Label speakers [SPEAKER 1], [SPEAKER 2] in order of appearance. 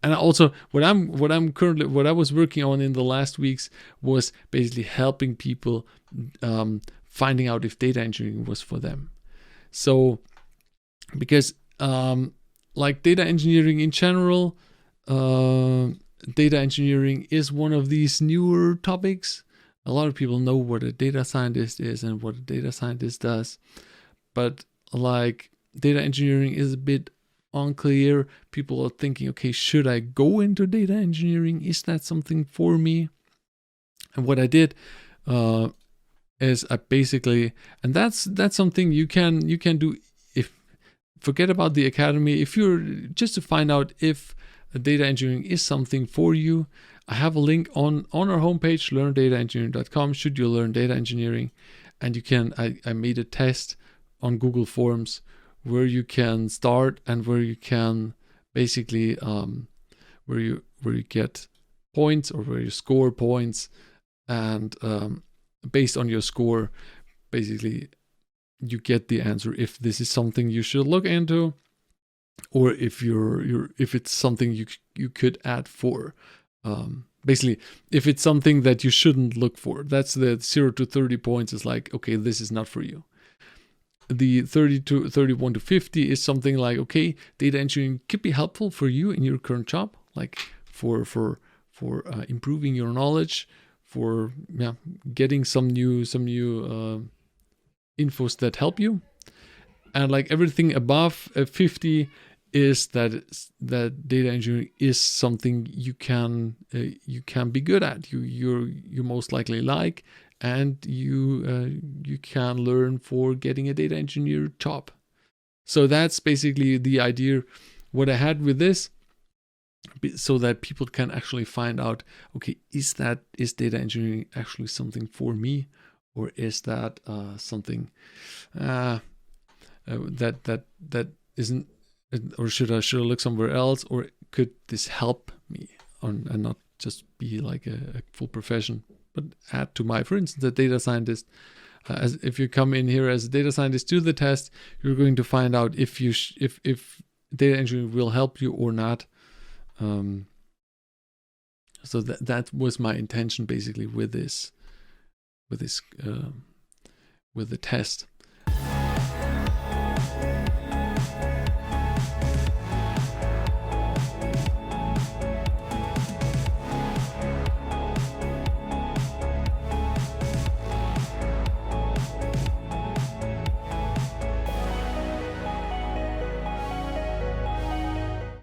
[SPEAKER 1] And also what I was working on in the last weeks was basically helping people finding out if data engineering was for them. So because like data engineering in general, data engineering is one of these newer topics. A lot of people know what a data scientist is and what a data scientist does, but like data engineering is a bit unclear. People are thinking, okay, should I go into data engineering? Is that something for me? And what I did is I basically, and that's something you can do. If forget about the academy, if you're just to find out if data engineering is something for you, I have a link on our homepage, learndataengineering.com. Should you learn data engineering, and you can, I made a test on Google Forms where you can start and where you can basically where you get points, or where you score points, and based on your score, basically you get the answer if this is something you should look into, or if if it's something you could add for. Basically, if it's something that you shouldn't look for. That's the 0 to 30 points is like, okay, this is not for you. The 31 to 50 is something like, okay, data engineering could be helpful for you in your current job, like for improving your knowledge, for getting some new infos that help you. And like everything above 50 is that data engineering is something you can be good at. You most likely like, and you can learn for getting a data engineer job. So that's basically the idea what I had with this, so that people can actually find out, okay, is data engineering actually something for me, or is that something that isn't, or should I look somewhere else, or could this help me and not just be like a full profession, but add to my, for instance, a data scientist. As if you come in here as a data scientist, do the test, you're going to find out if if data engineering will help you or not. So that was my intention basically with this with the test.